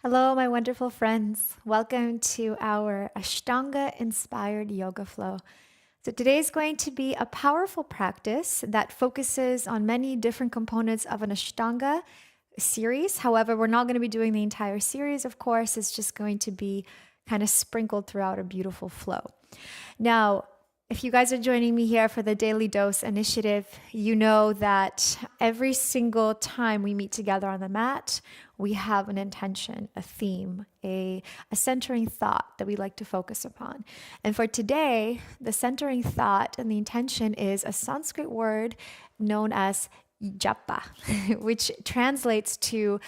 Hello, my wonderful friends. Welcome to our Ashtanga inspired yoga flow. So, today is going to be a powerful practice that focuses on many different components of an Ashtanga series. However, we're not going to be doing the entire series, of course. It's just going to be kind of sprinkled throughout a beautiful flow. Now, if you guys are joining me here for the Daily Dose Initiative, you know that every single time we meet together on the mat, we have an intention, a theme, a centering thought that we like to focus upon. And for today, the centering thought and the intention is a Sanskrit word known as japa, which translates to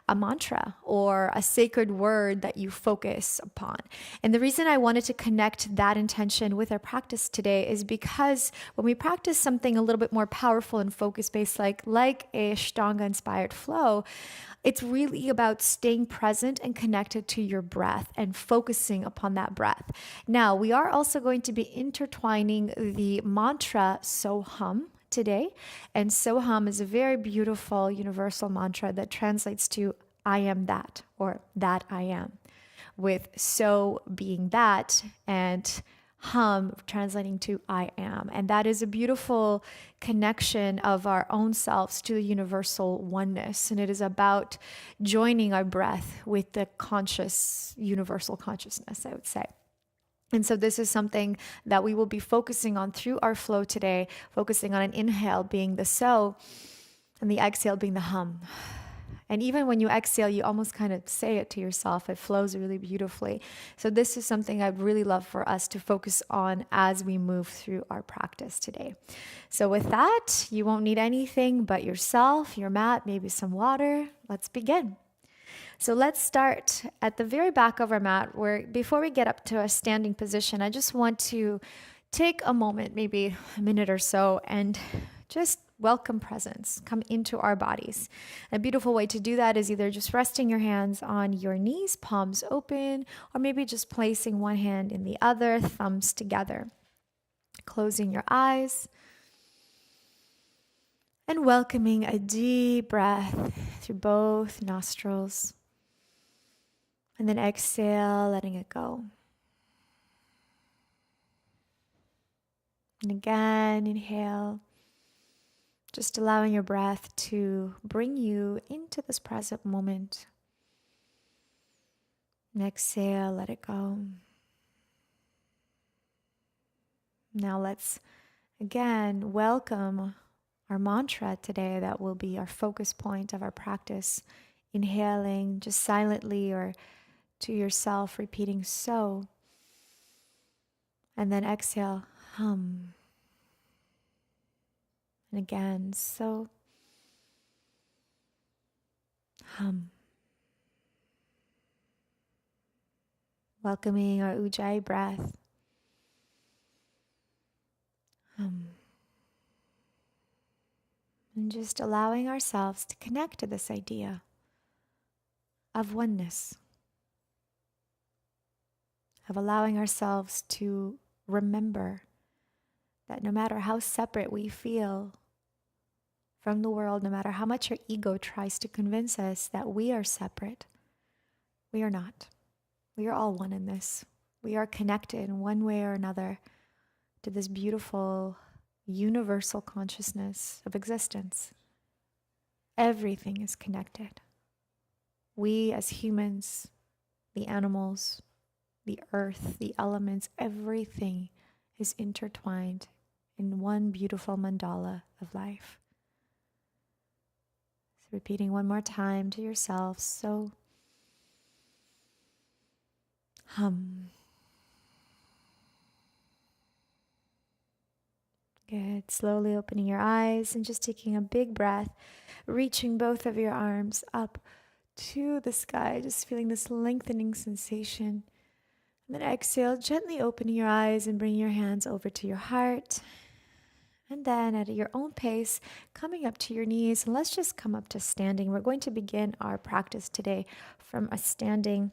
a mantra or a sacred word that you focus upon. And the reason I wanted to connect that intention with our practice today is because when we practice something a little bit more powerful and focus based, like a Ashtanga inspired flow, it's really about staying present and connected to your breath and focusing upon that breath. Now, we are also going to be intertwining the mantra Soham today. And Soham is a very beautiful universal mantra that translates to I am that, or that I am, with so being that and hum translating to I am. And that is a beautiful connection of our own selves to the universal oneness. And it is about joining our breath with the conscious, universal consciousness, I would say. And so this is something that we will be focusing on through our flow today, focusing on an inhale being the so and the exhale being the hum. And even when you exhale, you almost kind of say it to yourself. It flows really beautifully. So this is something I'd really love for us to focus on as we move through our practice today. So with that, you won't need anything but yourself, your mat, maybe some water. Let's begin. So let's start at the very back of our mat, where before we get up to a standing position, I just want to take a moment, maybe a minute or so, and just welcome presence come into our bodies. A beautiful way to do that is either just resting your hands on your knees, palms open, or maybe just placing one hand in the other, thumbs together. Closing your eyes and welcoming a deep breath through both nostrils. And then exhale, letting it go. And again, inhale, just allowing your breath to bring you into this present moment. And exhale, let it go. Now let's again welcome our mantra today that will be our focus point of our practice. Inhaling just silently or to yourself, repeating so. And then exhale, hum. And again, so, hum. Welcoming our ujjayi breath. Hum. And just allowing ourselves to connect to this idea of oneness, of allowing ourselves to remember that no matter how separate we feel from the world, no matter how much our ego tries to convince us that we are separate, we are not. We are all one in this. We are connected in one way or another to this beautiful universal consciousness of existence. Everything is connected. We as humans, the animals, the earth, the elements, everything is intertwined in one beautiful mandala of life. So repeating one more time to yourself, so hum. Good. Slowly opening your eyes and just taking a big breath, reaching both of your arms up to the sky, just feeling this lengthening sensation. And then exhale, gently opening your eyes and bringing your hands over to your heart. And then at your own pace, coming up to your knees. And let's just come up to standing. We're going to begin our practice today from a standing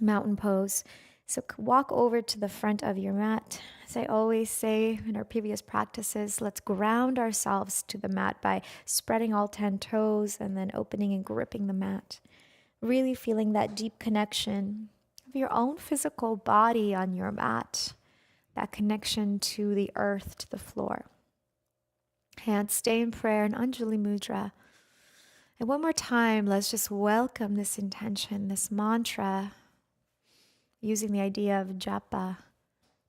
mountain pose. So walk over to the front of your mat. As I always say in our previous practices, let's ground ourselves to the mat by spreading all 10 toes and then opening and gripping the mat. Really feeling that deep connection of your own physical body on your mat, that connection to the earth, to the floor. Hands stay in prayer in Anjali Mudra. And one more time, let's just welcome this intention, this mantra, using the idea of japa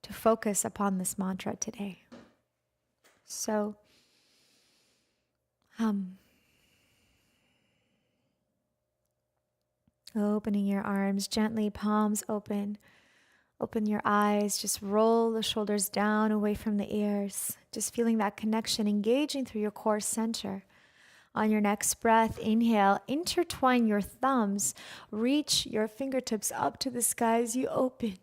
to focus upon this mantra today. So, opening your arms gently, palms open. Open your eyes, just roll the shoulders down away from the ears. Just feeling that connection, engaging through your core center. On your next breath, inhale, intertwine your thumbs, reach your fingertips up to the sky as you open.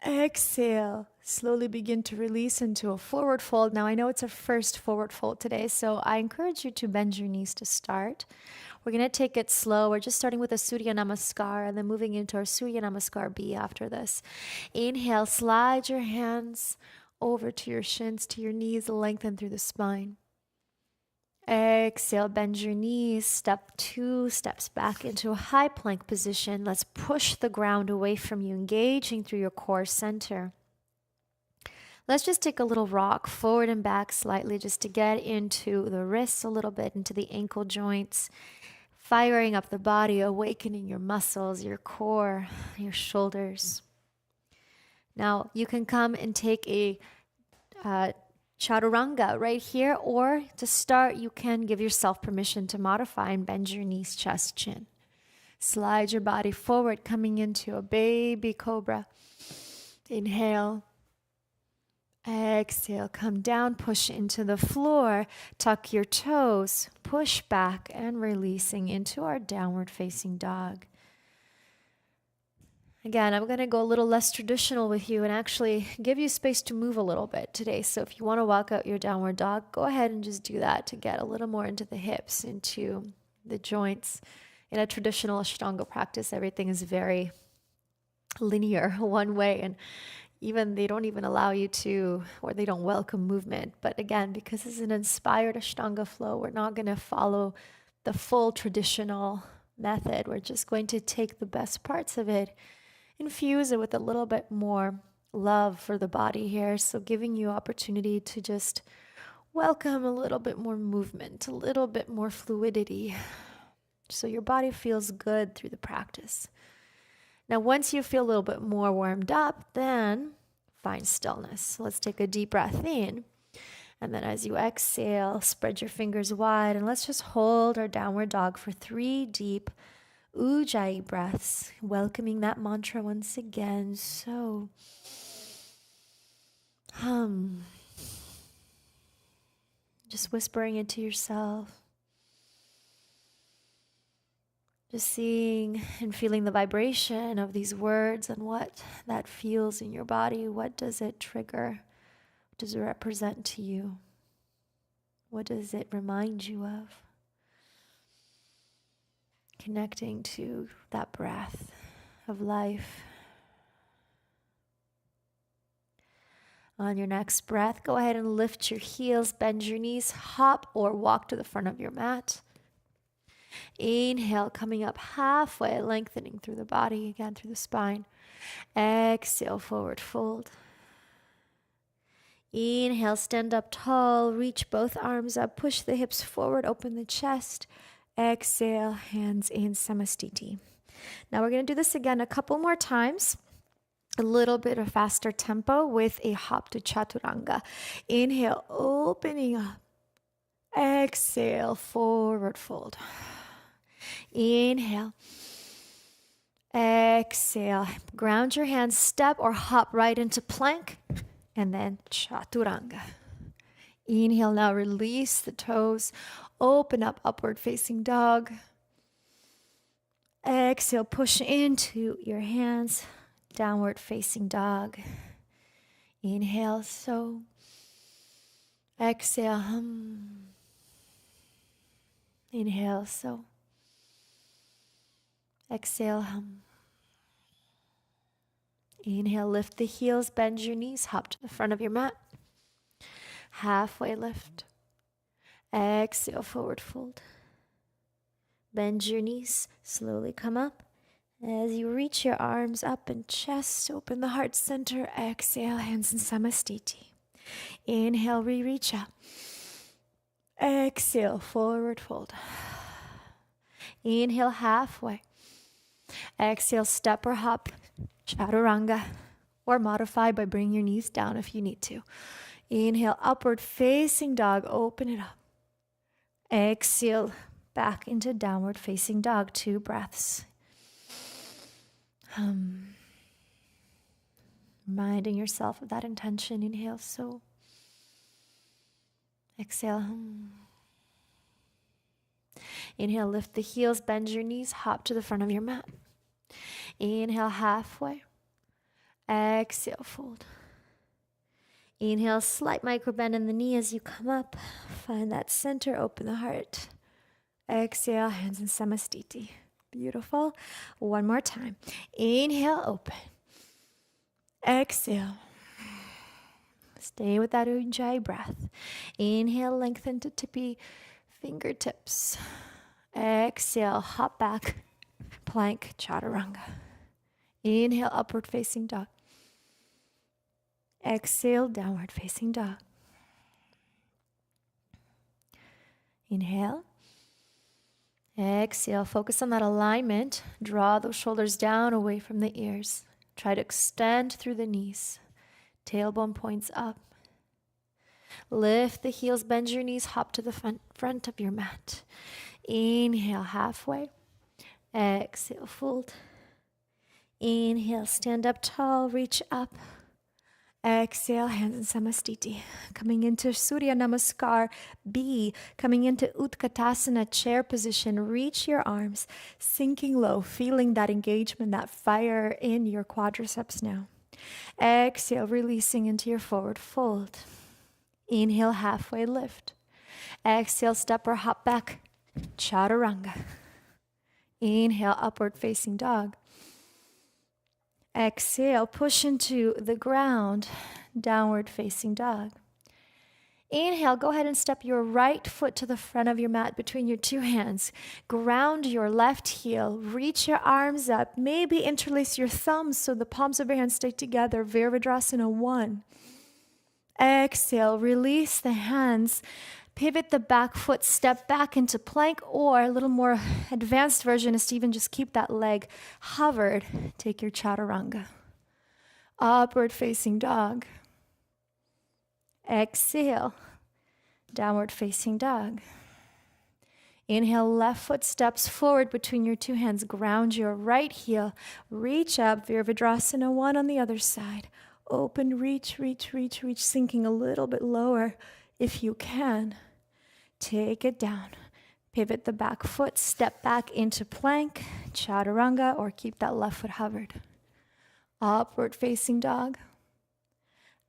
Exhale, slowly begin to release into a forward fold. Now I know it's a first forward fold today, so I encourage you to bend your knees to start. We're going to take it slow. We're just starting with a Surya Namaskar and then moving into our Surya Namaskar B after this. Inhale, slide your hands over to your shins, to your knees, lengthen through the spine. Exhale, bend your knees, step 2 steps back into a high plank position. Let's push the ground away from you, engaging through your core center. Let's just take a little rock forward and back slightly just to get into the wrists a little bit, into the ankle joints, firing up the body, awakening your muscles, your core, your shoulders. Now, you can come and take a chaturanga right here, or to start, you can give yourself permission to modify and bend your knees, chest, chin. Slide your body forward, coming into a baby cobra. Inhale. Exhale, come down, push into the floor, tuck your toes, push back, and releasing into our downward facing dog. Again, I'm going to go a little less traditional with you and actually give you space to move a little bit today. So if you want to walk out your downward dog, go ahead and just do that to get a little more into the hips, into the joints. In a traditional Ashtanga practice, everything is very linear, one way, and even they don't even allow you to, or they don't welcome movement. But again, because it's an inspired Ashtanga flow, we're not going to follow the full traditional method. We're just going to take the best parts of it, infuse it with a little bit more love for the body here. So giving you opportunity to just welcome a little bit more movement, a little bit more fluidity, so your body feels good through the practice. Now, once you feel a little bit more warmed up, then find stillness. So let's take a deep breath in. And then as you exhale, spread your fingers wide. And let's just hold our downward dog for 3 deep Ujjayi breaths, welcoming that mantra once again. So, just whispering it to yourself. Just seeing and feeling the vibration of these words and what that feels in your body. What does it trigger? What does it represent to you? What does it remind you of? Connecting to that breath of life. On your next breath, go ahead and lift your heels, bend your knees, hop or walk to the front of your mat. Inhale, coming up halfway, lengthening through the body, again through the spine. Exhale, forward fold. Inhale, stand up tall, reach both arms up, push the hips forward, open the chest. Exhale, hands in Samastiti. Now we're going to do this again a couple more times. A little bit of faster tempo with a hop to chaturanga. Inhale, opening up. Exhale, forward fold. Inhale. Exhale. Ground your hands, step or hop right into plank, and then chaturanga. Inhale, now release the toes. Open up, upward facing dog. Exhale, push into your hands. Downward facing dog. Inhale, so. Exhale, hum. Inhale, so. Exhale, hum. Inhale, lift the heels, bend your knees, hop to the front of your mat. Halfway lift. Exhale, forward fold. Bend your knees, slowly come up. As you reach your arms up and chest, open the heart center. Exhale, hands in Samastiti. Inhale, reach up. Exhale, forward fold. Inhale, halfway. Exhale, step or hop, chaturanga, or modify by bringing your knees down if you need to. Inhale, upward facing dog, open it up. Exhale, back into downward facing dog, 2 breaths. Reminding yourself of that intention. Inhale, so. Exhale. Inhale, lift the heels, bend your knees, hop to the front of your mat. Inhale, halfway. Exhale, fold. Inhale, slight micro bend in the knee as you come up. Find that center, open the heart. Exhale, hands in Samastiti. Beautiful. One more time. Inhale, open. Exhale. Stay with that Ujjayi breath. Inhale, lengthen to tippy fingertips. Exhale, hop back, plank, chaturanga. Inhale, upward facing dog. Exhale, downward facing dog. Inhale. Exhale, focus on that alignment. Draw those shoulders down away from the ears. Try to extend through the knees. Tailbone points up. Lift the heels, bend your knees, hop to the front of your mat. Inhale, halfway. Exhale, fold. Inhale, stand up tall, reach up. Exhale, hands in Samastiti. Coming into Surya Namaskar B. Coming into Utkatasana, chair position. Reach your arms, sinking low, feeling that engagement, that fire in your quadriceps now. Exhale, releasing into your forward fold. Inhale, halfway lift. Exhale, step or hop back, chaturanga. Inhale, upward facing dog. Exhale, push into the ground, downward facing dog. Inhale, go ahead and step your right foot to the front of your mat between your 2 hands. Ground your left heel, reach your arms up, maybe interlace your thumbs so the palms of your hands stay together. Virabhadrasana 1. Exhale, release the hands. Pivot the back foot, step back into plank, or a little more advanced version is to even just keep that leg hovered. Take your chaturanga. Upward facing dog. Exhale, downward facing dog. Inhale, left foot steps forward between your 2 hands. Ground your right heel. Reach up, Virabhadrasana 1 on the other side. Open, reach, sinking a little bit lower if you can. Take it down. Pivot the back foot, step back into plank, chaturanga, or keep that left foot hovered. Upward facing dog.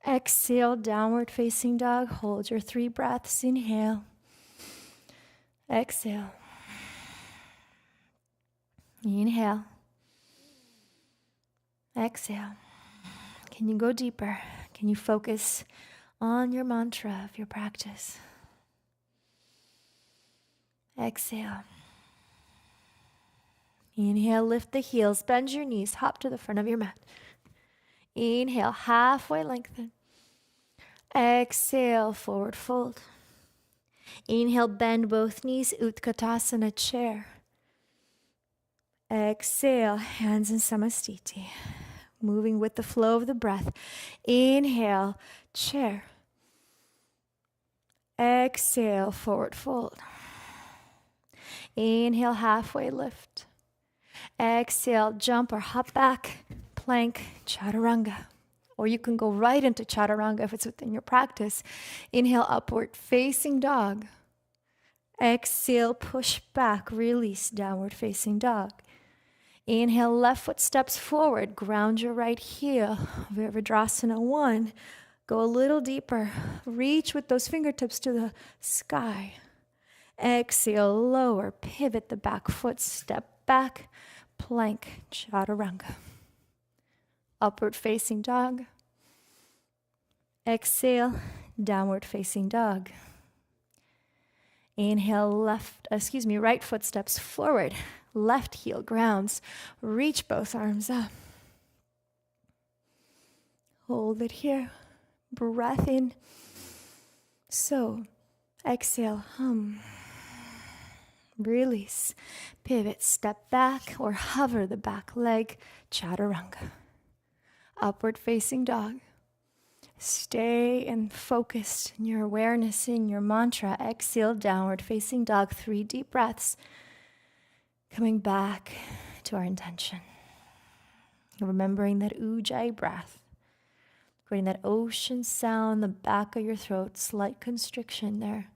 Exhale, downward facing dog. Hold your 3 breaths. Inhale. Exhale. Inhale. Exhale. Can you go deeper? Can you focus on your mantra of your practice? Exhale. Inhale, lift the heels, bend your knees, hop to the front of your mat. Inhale, halfway lengthen. Exhale, forward fold. Inhale, bend both knees, Utkatasana chair. Exhale, hands in Samastiti. Moving with the flow of the breath. Inhale, chair. Exhale, forward fold. Inhale, halfway lift. Exhale, jump or hop back, plank, chaturanga. Or you can go right into chaturanga if it's within your practice. Inhale, upward facing dog. Exhale, push back, release, downward facing dog. Inhale, left foot steps forward, ground your right heel, Virabhadrasana 1. Go a little deeper, reach with those fingertips to the sky. Exhale, lower, pivot the back foot, step back, plank, chaturanga. Upward facing dog. Exhale, downward facing dog. Inhale, right foot steps forward. Left heel grounds. Reach both arms up. Hold it here. Breath in. So, exhale, hum. Release. Pivot, step back or hover the back leg. Chaturanga. Upward facing dog. Stay and focused in your awareness, in your mantra. Exhale, downward facing dog. 3 deep breaths. Coming back to our intention. Remembering that ujjayi breath. Creating that ocean sound, the back of your throat, slight constriction there.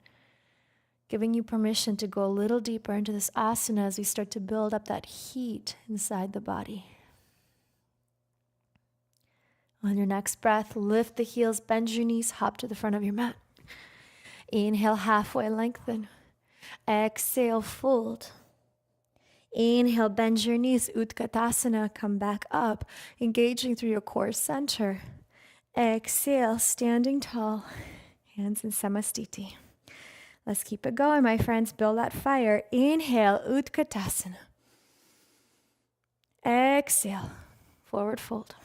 Giving you permission to go a little deeper into this asana as we start to build up that heat inside the body. On your next breath, lift the heels, bend your knees, hop to the front of your mat. Inhale, halfway lengthen. Exhale, fold. Inhale, bend your knees, Utkatasana, come back up, engaging through your core center. Exhale, standing tall, hands in Samastiti. Let's keep it going, my friends. Build that fire. Inhale, Utkatasana. Exhale, forward fold.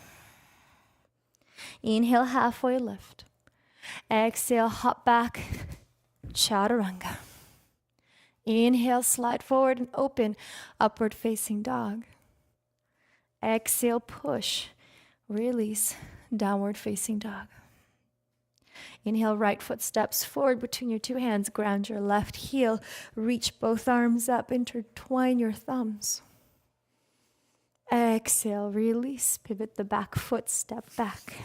Inhale, halfway lift. Exhale, hop back, Chaturanga. Inhale, slide forward and open, upward facing dog. Exhale, push, release, downward facing dog. Inhale, right foot steps forward between your 2 hands. Ground your left heel. Reach both arms up. Intertwine your thumbs. Exhale, release. Pivot the back foot. Step back.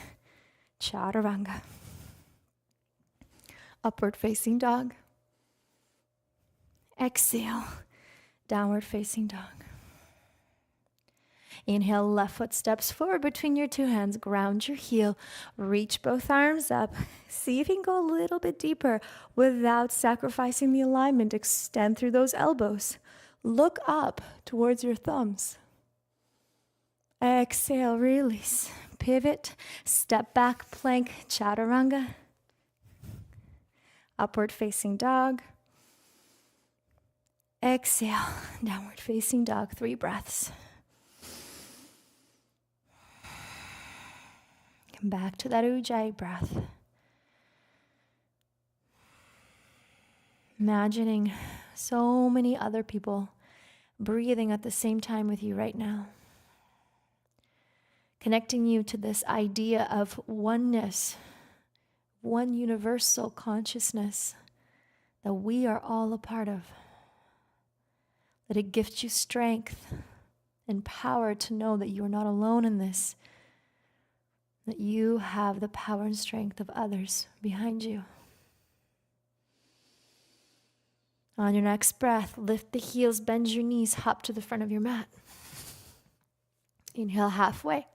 Chaturanga. Upward facing dog. Exhale. Downward facing dog. Inhale, left foot steps forward between your 2 hands. Ground your heel. Reach both arms up. See if you can go a little bit deeper without sacrificing the alignment. Extend through those elbows. Look up towards your thumbs. Exhale, release. Pivot. Step back, plank, chaturanga. Upward facing dog. Exhale, downward facing dog. 3 breaths. Come back to that ujjayi breath. Imagining so many other people breathing at the same time with you right now. Connecting you to this idea of oneness, one universal consciousness that we are all a part of. That it gifts you strength and power to know that you are not alone in this. That you have the power and strength of others behind you. On your next breath, lift the heels, bend your knees, hop to the front of your mat. Inhale, halfway.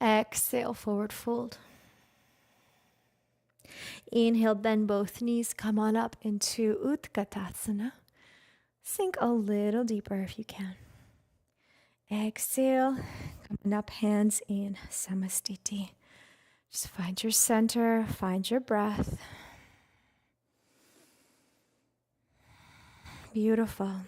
Exhale, forward fold. Inhale, bend both knees, come on up into Utkatasana. Sink a little deeper if you can. Exhale, coming up, hands in Samastiti. Just find your center, find your breath. Beautiful.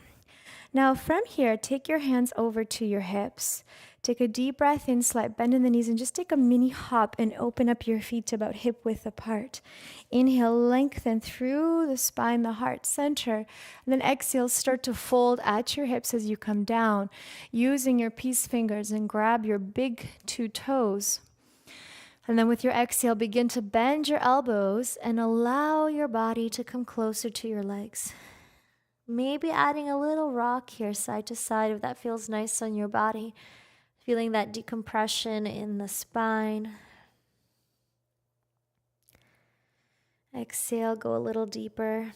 Now from here, take your hands over to your hips. Take a deep breath in, slight bend in the knees, and just take a mini hop and open up your feet to about hip width apart. Inhale, lengthen through the spine, the heart center. And then exhale, start to fold at your hips as you come down, using your peace fingers, and grab your big 2 toes. And then with your exhale, begin to bend your elbows and allow your body to come closer to your legs. Maybe adding a little rock here, side to side, if that feels nice on your body. Feeling that decompression in the spine. Exhale, go a little deeper.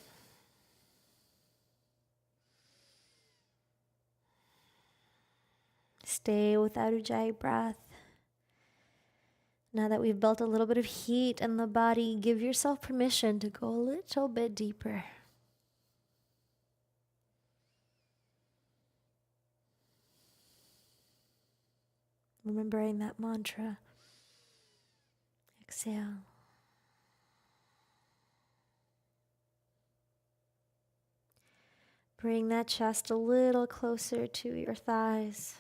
Stay with that ujjayi breath. Now that we've built a little bit of heat in the body, give yourself permission to go a little bit deeper. Remembering that mantra. Exhale. Bring that chest a little closer to your thighs.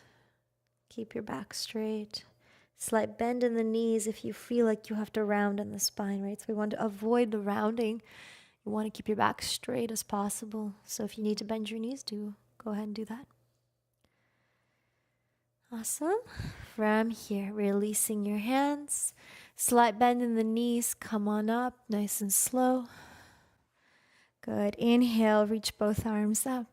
Keep your back straight. Slight bend in the knees if you feel like you have to round in the spine, right? So we want to avoid the rounding. You want to keep your back straight as possible. So if you need to bend your knees, go ahead and do that. Awesome. From here, releasing your hands. Slight bend in the knees. Come on up, nice and slow. Good. Inhale, reach both arms up.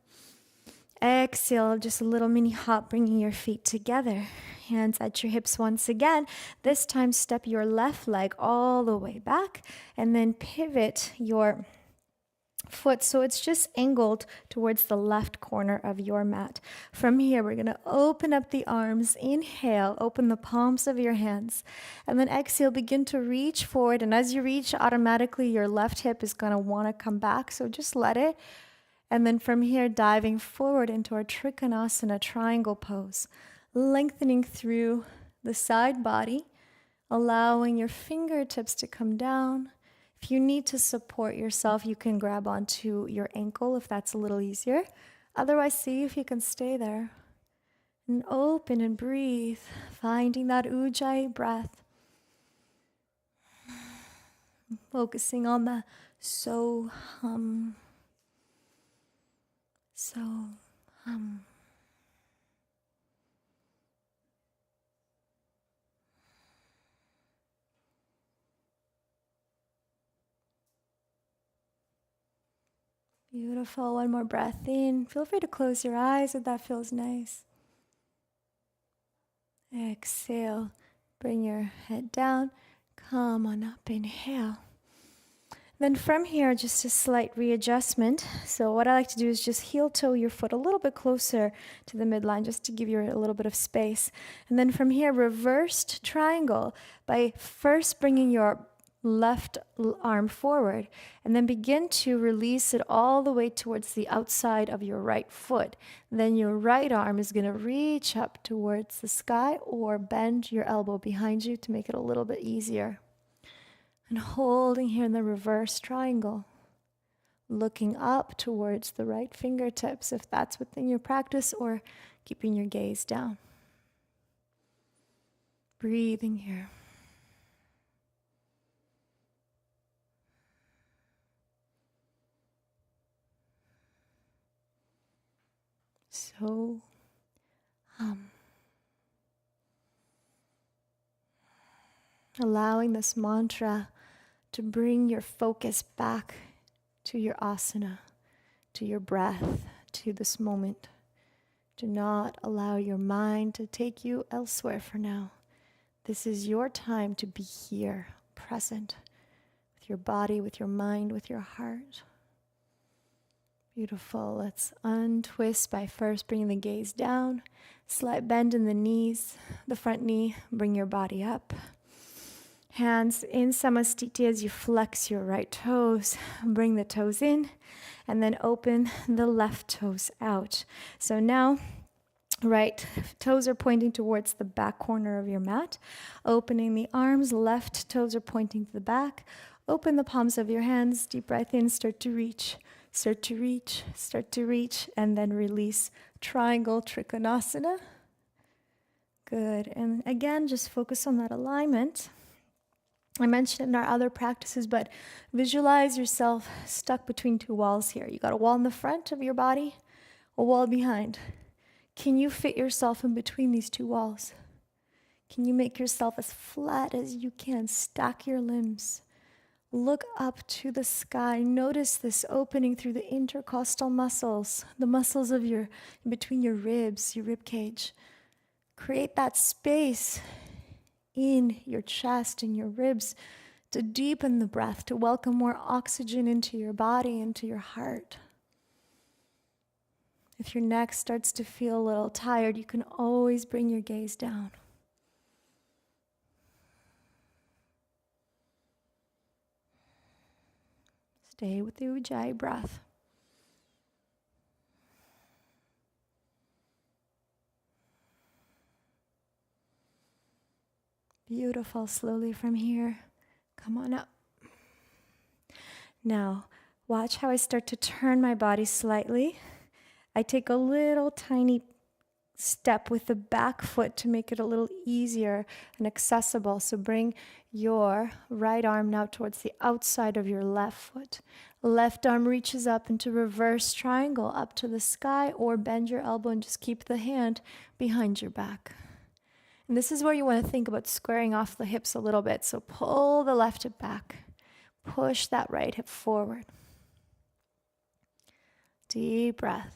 Exhale, just a little mini hop, bringing your feet together. Hands at your hips once again. This time, step your left leg all the way back and then pivot your foot so it's just angled towards the left corner of your mat. From here, we're going to open up the arms. Inhale, open the palms of your hands. And then exhale, begin to reach forward. And as you reach, automatically your left hip is going to want to come back. So just let it. And then from here, diving forward into our Trikonasana triangle pose, lengthening through the side body, allowing your fingertips to come down. If you need to support yourself, you can grab onto your ankle if that's a little easier. Otherwise, see if you can stay there. And open and breathe, finding that Ujjayi breath. Focusing on the so hum. So hum. Beautiful. One more breath in. Feel free to close your eyes if that feels nice. Exhale. Bring your head down. Come on up. Inhale. Then from here, just a slight readjustment. So what I like to do is just heel toe your foot a little bit closer to the midline, just to give you a little bit of space. And then from here, reversed triangle by first bringing your left arm forward and then begin to release it all the way towards the outside of your right foot. Then your right arm is going to reach up towards the sky or bend your elbow behind you to make it a little bit easier. And holding here in the reverse triangle, looking up towards the right fingertips if that's within your practice, or keeping your gaze down. Breathing here. So allowing this mantra to bring your focus back to your asana, to your breath, to this moment. Do not allow your mind to take you elsewhere for now. This is your time to be here, present, with your body, with your mind, with your heart. Beautiful. Let's untwist by first bringing the gaze down. Slight bend in the knees, the front knee. Bring your body up. Hands in Samastiti as you flex your right toes. Bring the toes in and then open the left toes out. So now, right toes are pointing towards the back corner of your mat. Opening the arms, left toes are pointing to the back. Open the palms of your hands. Deep breath in, start to reach. Start to reach, start to reach, and then release. Triangle Trikonasana. Good. And again, just focus on that alignment. I mentioned it in our other practices, but visualize yourself stuck between two walls here. You got a wall in the front of your body, a wall behind. Can you fit yourself in between these two walls? Can you make yourself as flat as you can? Stack your limbs. Look up to the sky. Notice this opening through the intercostal muscles, the muscles of between your ribs, your rib cage. Create that space in your chest, in your ribs, to deepen the breath, to welcome more oxygen into your body, into your heart. If your neck starts to feel a little tired, you can always bring your gaze down. Stay with the Ujjayi breath. Beautiful. Slowly from here, come on up. Now, watch how I start to turn my body slightly. I take a little tiny step with the back foot to make it a little easier and accessible. So bring your right arm now towards the outside of your left foot. Left arm reaches up into reverse triangle up to the sky, or bend your elbow and just keep the hand behind your back. And this is where you want to think about squaring off the hips a little bit. So pull the left hip back. Push that right hip forward. Deep breath.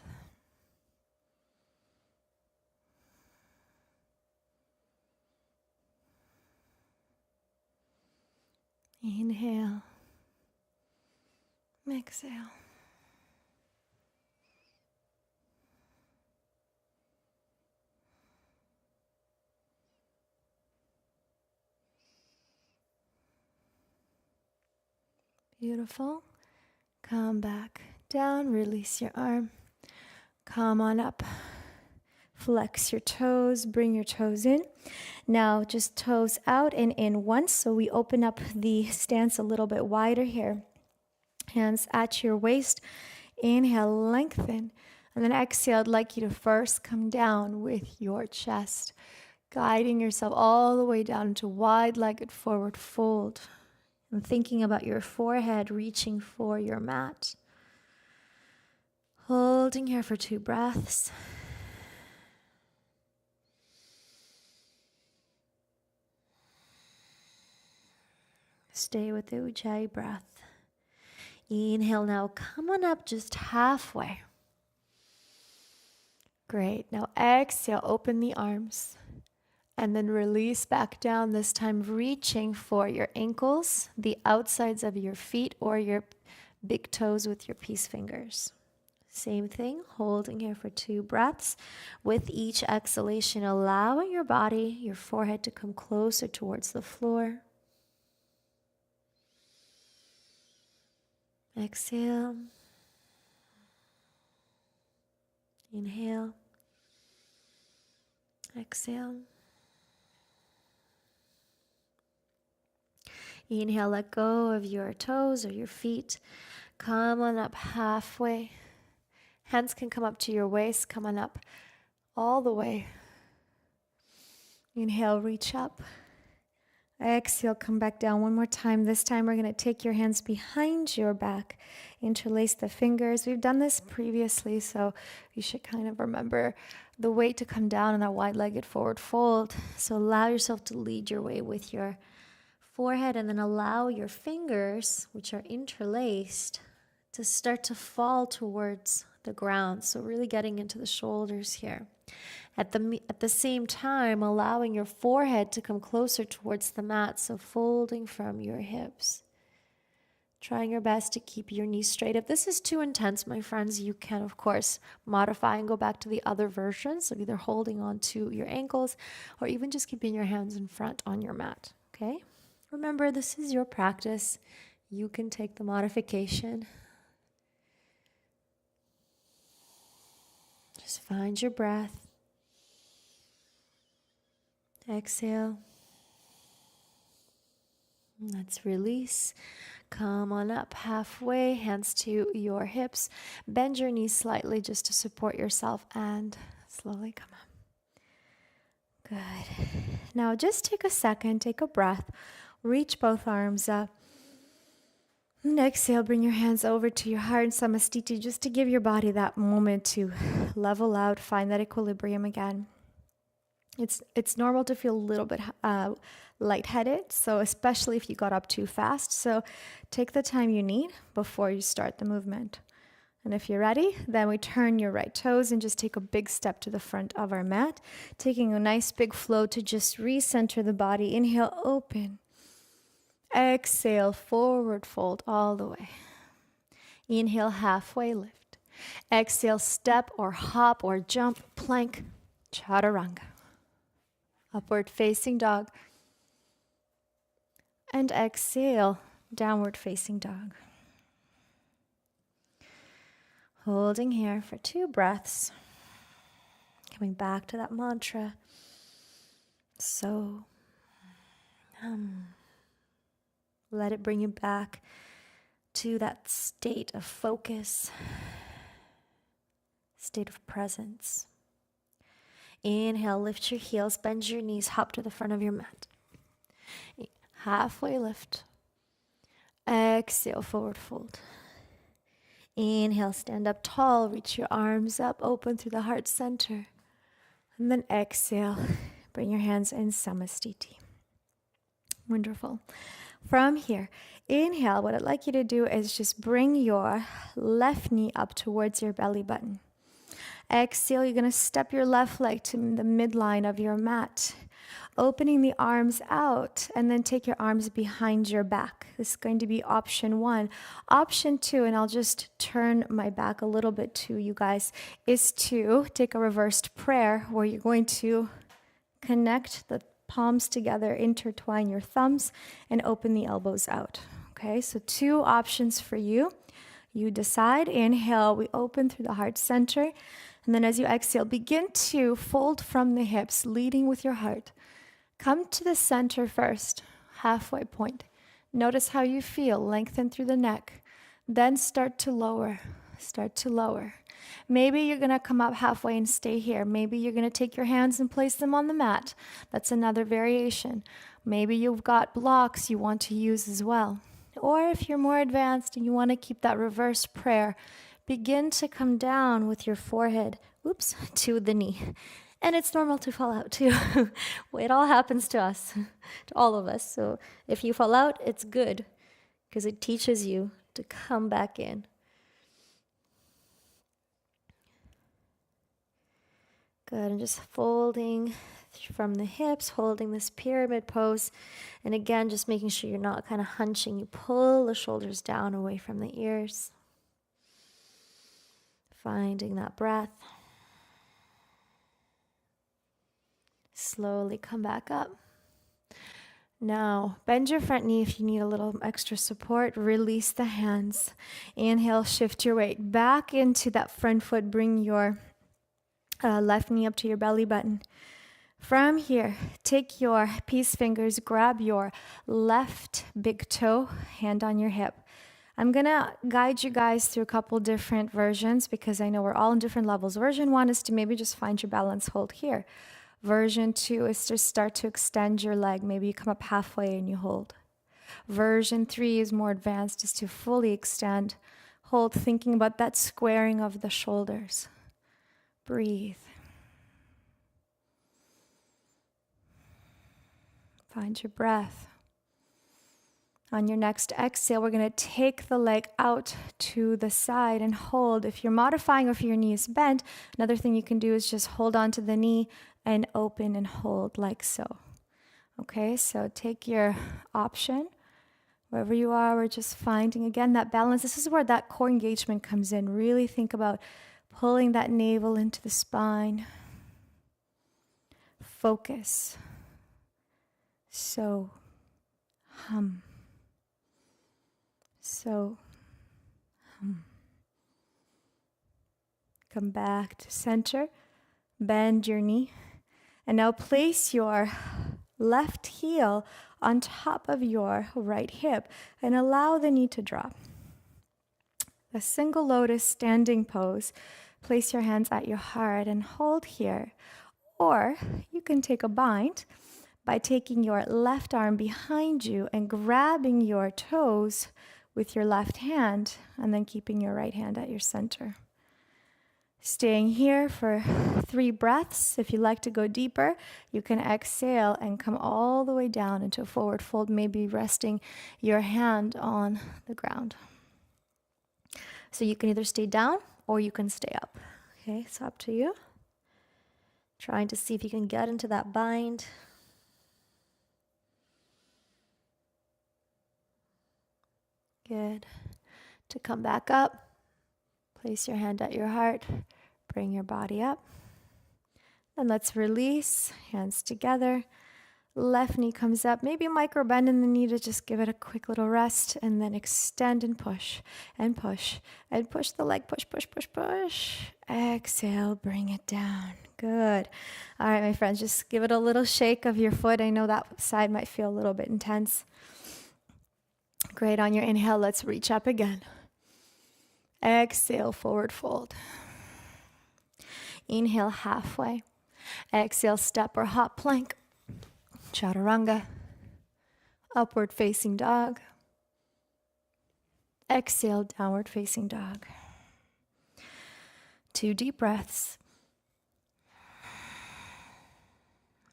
Inhale. Exhale. Beautiful. Come back down, release your arm. Come on up. Flex your toes, bring your toes in. Now just toes out and in once. So we open up the stance a little bit wider here. Hands at your waist. Inhale, lengthen. And then exhale, I'd like you to first come down with your chest, guiding yourself all the way down into wide-legged forward fold. And thinking about your forehead reaching for your mat. Holding here for 2 breaths. Stay with the Ujjayi breath. Inhale now, come on up just halfway. Great. Now exhale, open the arms. And then release back down, this time reaching for your ankles, the outsides of your feet, or your big toes with your peace fingers. Same thing, holding here for 2 breaths. With each exhalation, allowing your body, your forehead to come closer towards the floor. Exhale. Inhale. Exhale. Inhale, let go of your toes or your feet. Come on up halfway. Hands can come up to your waist. Come on up all the way. Inhale, reach up. Exhale, come back down one more time. This time we're going to take your hands behind your back. Interlace the fingers. We've done this previously, so you should kind of remember the way to come down in a wide-legged forward fold. So allow yourself to lead your way with your forehead, and then allow your fingers, which are interlaced, to start to fall towards the ground. So really getting into the shoulders here. At the same time, allowing your forehead to come closer towards the mat, so folding from your hips. Trying your best to keep your knees straight. If this is too intense, my friends, you can, of course, modify and go back to the other versions of either holding on to your ankles or even just keeping your hands in front on your mat, okay? Remember, this is your practice. You can take the modification. Just find your breath. Exhale. Let's release. Come on up halfway, hands to your hips. Bend your knees slightly just to support yourself and slowly come up. Good. Now just take a second, take a breath. Reach both arms up. And exhale, bring your hands over to your heart, Samastiti, just to give your body that moment to level out, find that equilibrium again. It's normal to feel a little bit lightheaded, so especially if you got up too fast. So take the time you need before you start the movement. And if you're ready, then we turn your right toes and just take a big step to the front of our mat, taking a nice big flow to just recenter the body. Inhale, open. Exhale, forward fold all the way. Inhale, halfway lift. Exhale, step or hop or jump, plank, chaturanga. Upward facing dog. And exhale, downward facing dog. Holding here for 2 breaths. Coming back to that mantra. So, let it bring you back to that state of focus. state of presence. Inhale, lift your heels, bend your knees, hop to the front of your mat. Halfway lift. Exhale, forward fold. Inhale, stand up tall, reach your arms up, open through the heart center. And then exhale, bring your hands in Samastiti. Wonderful. From here, inhale, what I'd like you to do is just bring your left knee up towards your belly button. Exhale, you're going to step your left leg to the midline of your mat, opening the arms out, and then take your arms behind your back. This is going to be option 1. Option 2, and I'll just turn my back a little bit to you guys, is to take a reversed prayer where you're going to connect the palms together, intertwine your thumbs, and open the elbows out. Okay, so 2 options for you. You decide. Inhale, we open through the heart center. And then as you exhale, begin to fold from the hips, leading with your heart. Come to the center first, halfway point. Notice how you feel, lengthen through the neck. Then start to lower, start to lower. Maybe you're going to come up halfway and stay here. Maybe you're going to take your hands and place them on the mat. That's another variation. Maybe you've got blocks you want to use as well. Or if you're more advanced and you want to keep that reverse prayer, begin to come down with your forehead, to the knee. And it's normal to fall out too. It all happens to us, to all of us. So if you fall out, it's good because it teaches you to come back in. Good, and just folding from the hips, holding this pyramid pose. And again, just making sure you're not kind of hunching. You pull the shoulders down away from the ears. Finding that breath. Slowly come back up. Now, bend your front knee if you need a little extra support. Release the hands. Inhale, shift your weight back into that front foot. Bring your left knee up to your belly button. From here, take your peace fingers, grab your left big toe, hand on your hip. I'm going to guide you guys through a couple different versions because I know we're all in different levels. Version 1 is to maybe just find your balance hold here. Version 2 is to start to extend your leg. Maybe you come up halfway and you hold. Version 3 is more advanced, is to fully extend, hold, thinking about that squaring of the shoulders. Breathe. Find your breath. On your next exhale, we're going to take the leg out to the side and hold. If you're modifying or if your knee is bent, another thing you can do is just hold on to the knee and open and hold like so. Okay, so take your option. Wherever you are, we're just finding, again, that balance. This is where that core engagement comes in. Really think about pulling that navel into the spine. Focus. So, hum. So, hum. Come back to center. Bend your knee. And now place your left heel on top of your right hip and allow the knee to drop. A single lotus standing pose. Place your hands at your heart and hold here. Or you can take a bind by taking your left arm behind you and grabbing your toes with your left hand and then keeping your right hand at your center. Staying here for 3 breaths. If you like to go deeper, you can exhale and come all the way down into a forward fold, maybe resting your hand on the ground. So you can either stay down or you can stay up. Okay, it's up to you. Trying to see if you can get into that bind. Good. To come back up. Place your hand at your heart, bring your body up. Then let's release, hands together. Left knee comes up, maybe micro bend in the knee to just give it a quick little rest, and then extend and push, and push, and push the leg, push, push, push, push. Exhale, bring it down. Good. All right, my friends, just give it a little shake of your foot. I know that side might feel a little bit intense. Great, on your inhale, let's reach up again. Exhale, forward fold. Inhale halfway. Exhale, step or hop plank. Chaturanga. Upward facing dog. Exhale, downward facing dog. 2 deep breaths.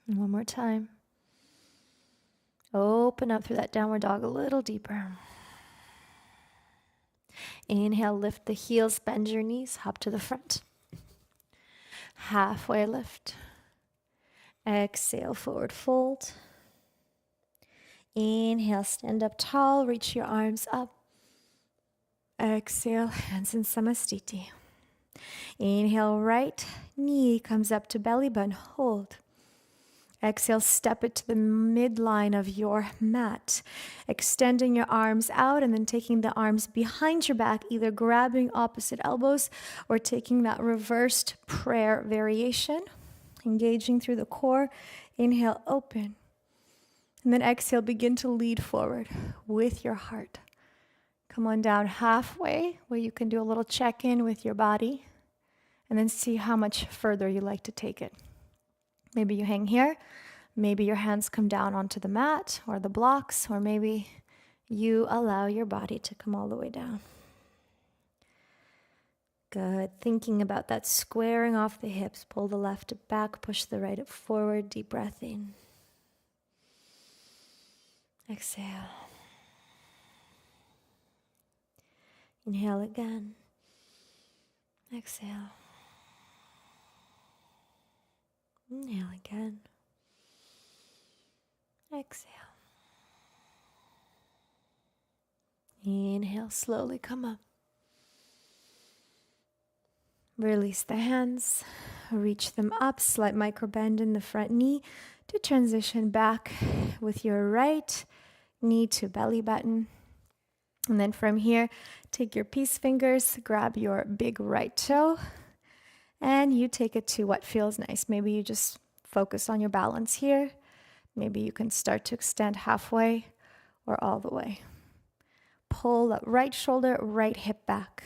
And one more time. Open up through that downward dog a little deeper. Inhale, lift the heels, bend your knees, hop to the front. Halfway lift. Exhale, forward fold. Inhale, stand up tall, reach your arms up. Exhale, hands in Samastiti. Inhale, right knee comes up to belly button, hold. Exhale, step it to the midline of your mat, extending your arms out and then taking the arms behind your back, either grabbing opposite elbows or taking that reversed prayer variation, engaging through the core. Inhale, open. And then exhale, begin to lead forward with your heart. Come on down halfway where you can do a little check-in with your body and then see how much further you like to take it. Maybe you hang here, maybe your hands come down onto the mat or the blocks, or maybe you allow your body to come all the way down. Good. Thinking about that squaring off the hips. Pull the left back, push the right forward. Deep breath in. Exhale. Inhale again. Exhale. Inhale again. Exhale. Inhale, slowly come up. Release the hands, reach them up, slight micro bend in the front knee to transition back with your right knee to belly button. And then from here, take your peace fingers, grab your big right toe, and you take it to what feels nice. Maybe you just focus on your balance here. Maybe you can start to extend halfway or all the way. Pull that right shoulder, right hip back.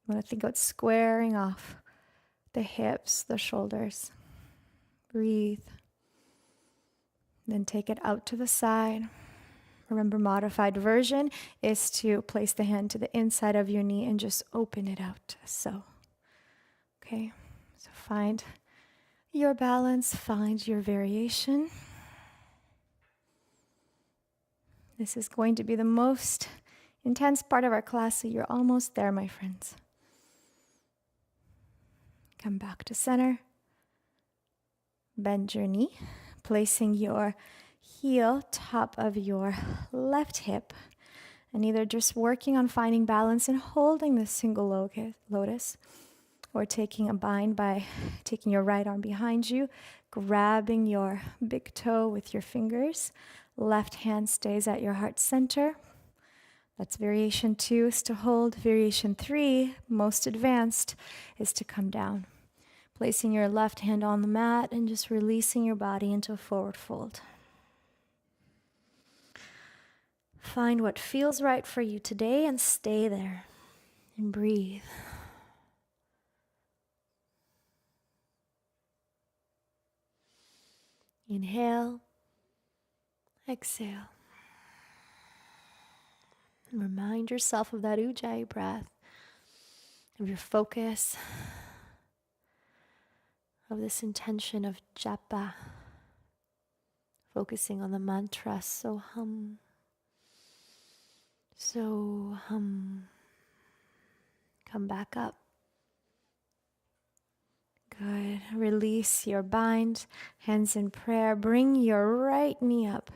You want to think about squaring off the hips, the shoulders. Breathe. Then take it out to the side. Remember, modified version is to place the hand to the inside of your knee and just open it out. So, okay. So find your balance, find your variation. This is going to be the most intense part of our class, so you're almost there, my friends. Come back to center. Bend your knee, placing your heel top of your left hip, and either just working on finding balance and holding the single lotus, or taking a bind by taking your right arm behind you, grabbing your big toe with your fingers. Left hand stays at your heart center. That's variation 2 is to hold. Variation 3, most advanced, is to come down. Placing your left hand on the mat and just releasing your body into a forward fold. Find what feels right for you today and stay there and breathe. Inhale, exhale. And remind yourself of that Ujjayi breath, of your focus, of this intention of japa, focusing on the mantra Soham, Soham. Come back up. Good. Release your bind, hands in prayer. Bring your right knee up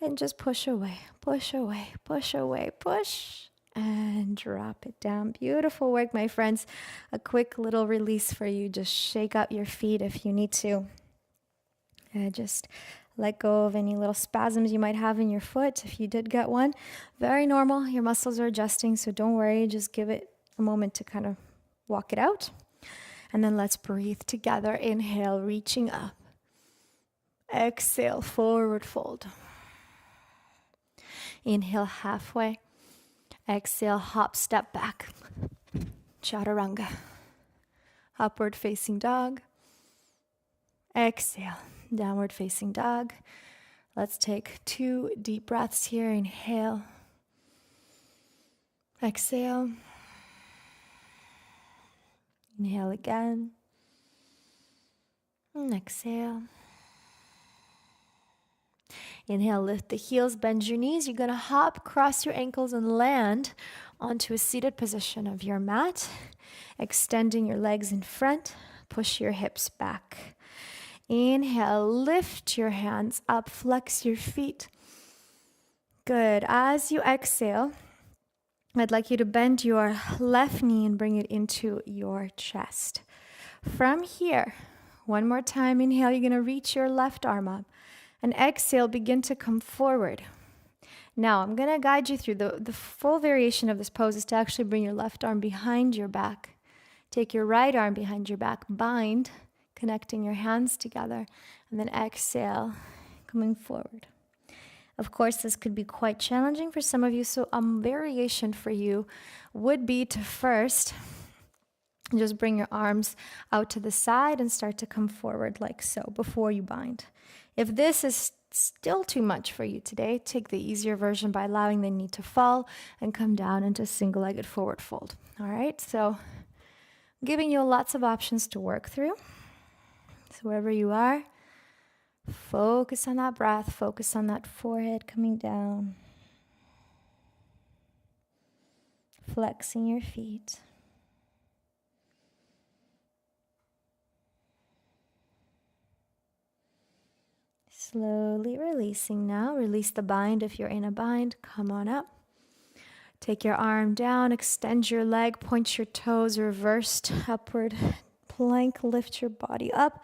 and just push away, push away, push away, push. And drop it down. Beautiful work, my friends. A quick little release for you. Just shake out your feet if you need to. And just let go of any little spasms you might have in your foot if you did get one. Very normal. Your muscles are adjusting, so don't worry. Just give it a moment to kind of walk it out. And then let's breathe together. Inhale, reaching up. Exhale, forward fold. Inhale, halfway. Exhale, hop, step back. Chaturanga. Upward facing dog. Exhale, downward facing dog. Let's take 2 deep breaths here. Inhale. Exhale. Inhale again. And exhale. Inhale, lift the heels, bend your knees. You're going to hop, cross your ankles, and land onto a seated position of your mat. Extending your legs in front. Push your hips back. Inhale, lift your hands up, flex your feet. Good. As you exhale, I'd like you to bend your left knee and bring it into your chest. From here, one more time, inhale, you're going to reach your left arm up. And exhale, begin to come forward. Now, I'm going to guide you through the full variation of this pose is to actually bring your left arm behind your back. Take your right arm behind your back, bind, connecting your hands together, and then exhale, coming forward. Of course, this could be quite challenging for some of you, so a variation for you would be to first just bring your arms out to the side and start to come forward like so before you bind. If this is still too much for you today, take the easier version by allowing the knee to fall and come down into single-legged forward fold. All right, so I'm giving you lots of options to work through. So wherever you are, focus on that breath, focus on that forehead coming down, flexing your feet. Slowly releasing now. Release the bind if you're in a bind. Come on up. Take your arm down, extend your leg, point your toes, reversed upward plank, lift your body up,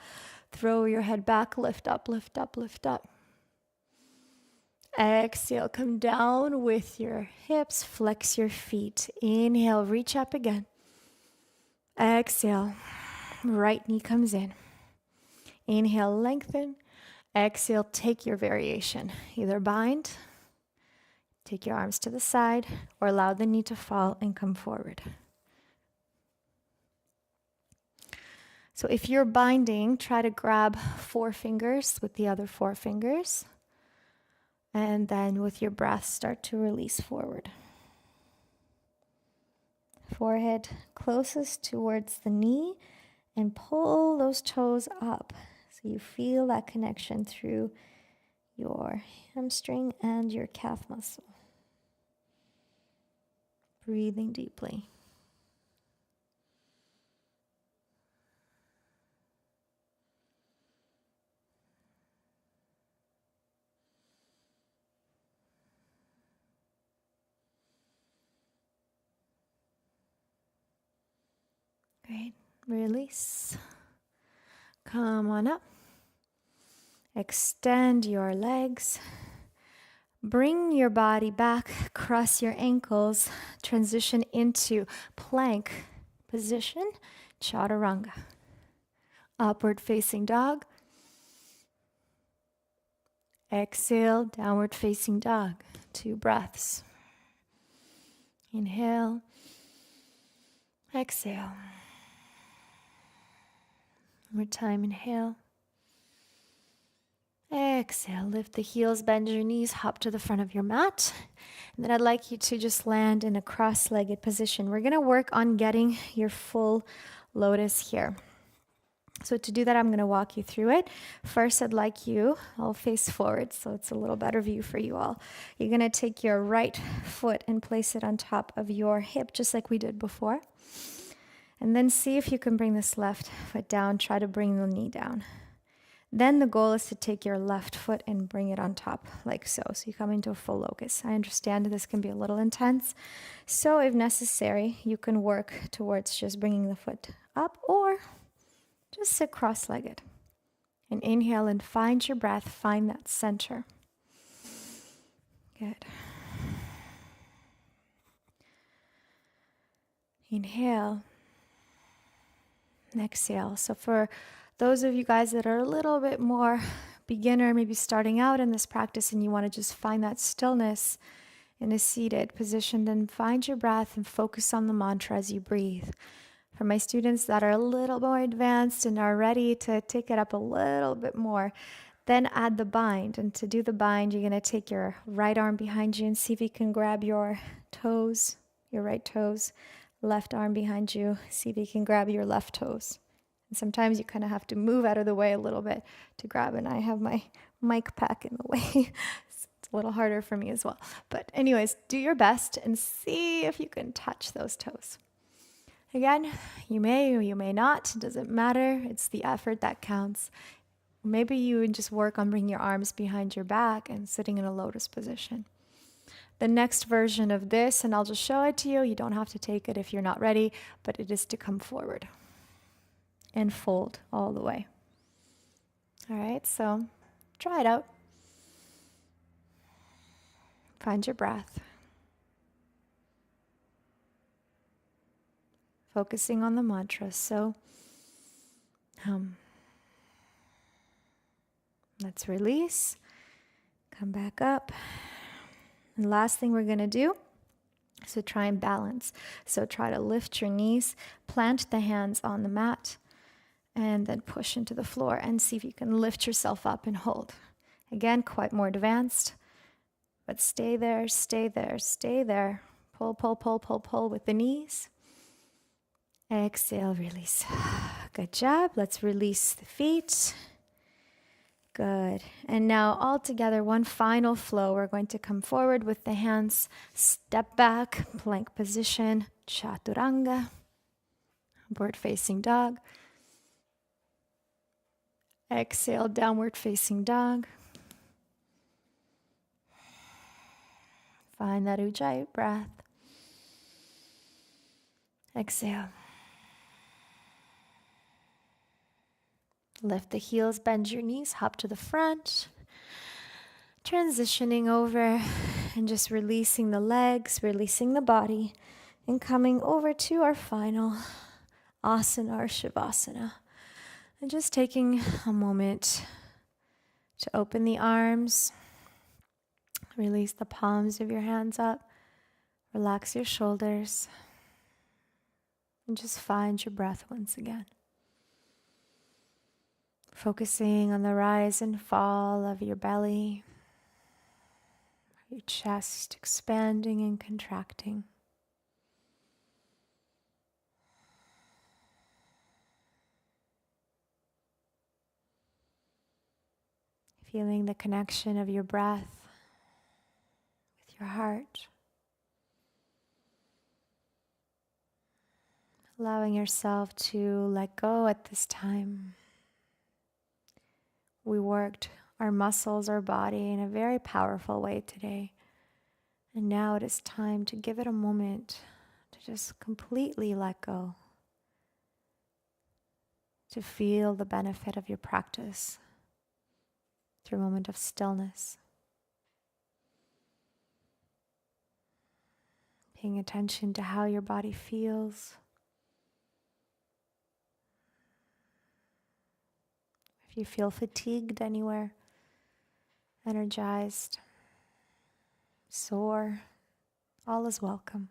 throw your head back, lift up, lift up, lift up. Exhale, come down with your hips, flex your feet. Inhale, reach up again. Exhale, right knee comes in. Inhale, lengthen. Exhale, take your variation. Either bind, take your arms to the side, or allow the knee to fall and come forward. So if you're binding, try to grab 4 fingers with the other 4 fingers. And then with your breath, start to release forward. Forehead closest towards the knee, and pull those toes up. So you feel that connection through your hamstring and your calf muscle. Breathing deeply. Great. Release. Come on up. Extend your legs. Bring your body back, cross your ankles, transition into plank position, chaturanga. Upward facing dog. Exhale, downward facing dog. 2 breaths. Inhale. Exhale. One more time, inhale. Exhale, lift the heels, bend your knees, hop to the front of your mat. And then I'd like you to just land in a cross-legged position. We're going to work on getting your full lotus here. So to do that, I'm going to walk you through it. First, I'd like you, I'll face forward so it's a little better view for you all. You're going to take your right foot and place it on top of your hip, just like we did before. And then see if you can bring this left foot down. Try to bring the knee down. Then the goal is to take your left foot and bring it on top like so. So you come into a full locust. I understand this can be a little intense. So if necessary, you can work towards just bringing the foot up or just sit cross-legged. And inhale and find your breath. Find that center. Good. Inhale. And exhale. So for those of you guys that are a little bit more beginner, maybe starting out in this practice, and you want to just find that stillness in a seated position, then find your breath and focus on the mantra as you breathe. For my students that are a little more advanced and are ready to take it up a little bit more, then add the bind. And to do the bind, you're going to take your right arm behind you and see if you can grab your toes, your right toes, left arm behind you, see if you can grab your left toes. And sometimes you kind of have to move out of the way a little bit to grab. And I have my mic pack in the way. It's a little harder for me as well. But anyways, do your best and see if you can touch those toes. Again, you may or you may not. It doesn't matter. It's the effort that counts. Maybe you would just work on bringing your arms behind your back and sitting in a lotus position. The next version of this, and I'll just show it to you. You don't have to take it if you're not ready, but it is to come forward and fold all the way. All right, so try it out. Find your breath. Focusing on the mantra. So, let's release. Come back up. And last thing we're going to do is to try and balance. So try to lift your knees, plant the hands on the mat, and then push into the floor and see if you can lift yourself up and hold. Again, quite more advanced, but stay there, stay there, stay there. Pull, pull, pull, pull, pull with the knees. Exhale, release. Good job. Let's release the feet. Good. And now all together, one final flow. We're going to come forward with the hands, step back, plank position, chaturanga, upward facing dog. Exhale, downward facing dog. Find that ujjayi breath. Exhale. Lift the heels, bend your knees, hop to the front. Transitioning over and just releasing the legs, releasing the body, and coming over to our final asana or shavasana. And just taking a moment to open the arms, release the palms of your hands up, relax your shoulders, and just find your breath once again. Focusing on the rise and fall of your belly, your chest expanding and contracting. Feeling the connection of your breath with your heart. Allowing yourself to let go at this time. We worked our muscles, our body in a very powerful way today. And now it is time to give it a moment to just completely let go. To feel the benefit of your practice through a moment of stillness. Paying attention to how your body feels. If you feel fatigued anywhere, energized, sore, all is welcome.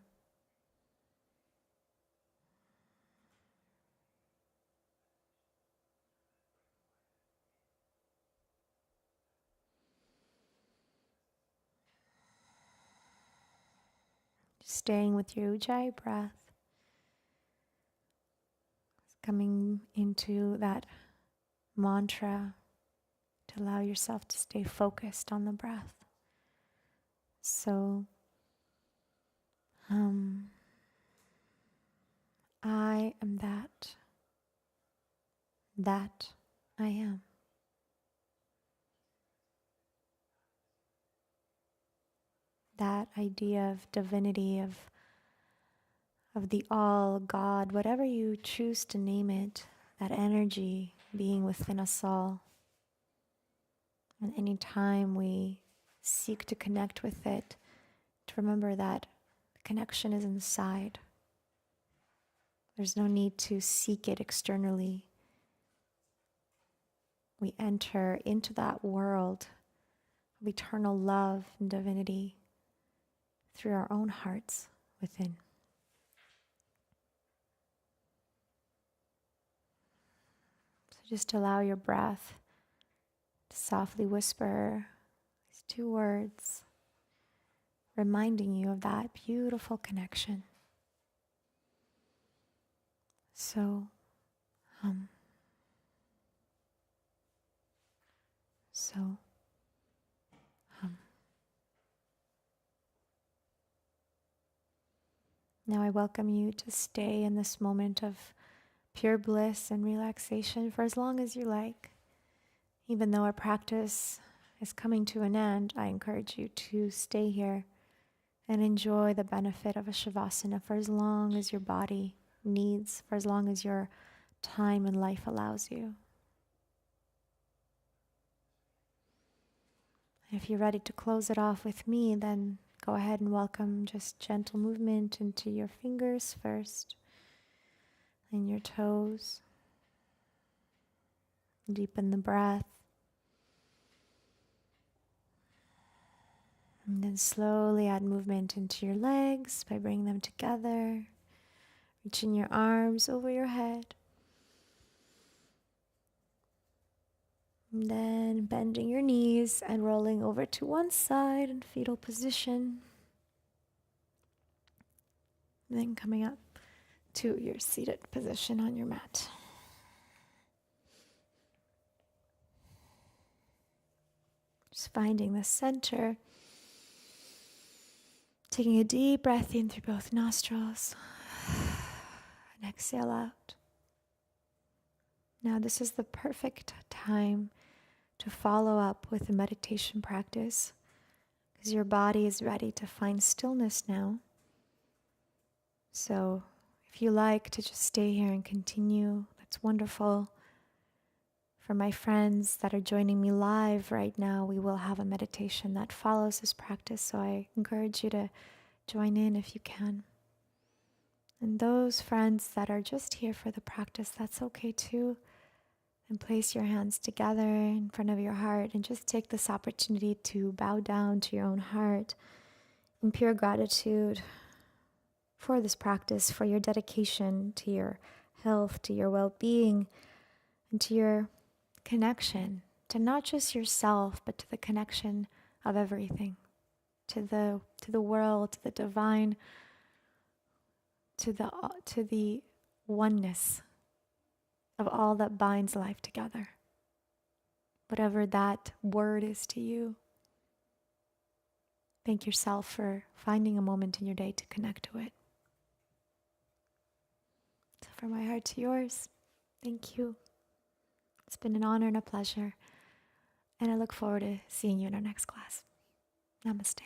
Staying with your ujjayi breath. Coming into that mantra to allow yourself to stay focused on the breath. So, I am that. That I am. That idea of divinity, of the all, God, whatever you choose to name it, that energy being within us all. And any time we seek to connect with it, to remember that the connection is inside. There's no need to seek it externally. We enter into that world of eternal love and divinity through our own hearts within. So just allow your breath to softly whisper these two words, reminding you of that beautiful connection. So, so, hum. Now I welcome you to stay in this moment of pure bliss and relaxation for as long as you like. Even though our practice is coming to an end, I encourage you to stay here and enjoy the benefit of a Shavasana for as long as your body needs, for as long as your time and life allows you. If you're ready to close it off with me, then go ahead and welcome just gentle movement into your fingers first and your toes. Deepen the breath. And then slowly add movement into your legs by bringing them together. Reaching your arms over your head. And then bending your knees and rolling over to one side in fetal position. And then coming up to your seated position on your mat. Just finding the center. Taking a deep breath in through both nostrils. And exhale out. Now this is the perfect time to follow up with a meditation practice because your body is ready to find stillness now. So if you like to just stay here and continue, that's wonderful. For my friends that are joining me live right now, we will have a meditation that follows this practice, so I encourage you to join in if you can. And those friends that are just here for the practice, that's okay too. And place your hands together in front of your heart and just take this opportunity to bow down to your own heart in pure gratitude for this practice, for your dedication to your health, to your well-being, and to your connection to not just yourself, but to the connection of everything, to the world, to the divine, to the oneness of all that binds life together. Whatever that word is to you, thank yourself for finding a moment in your day to connect to it. So from my heart to yours, thank you. It's been an honor and a pleasure, and I look forward to seeing you in our next class. Namaste.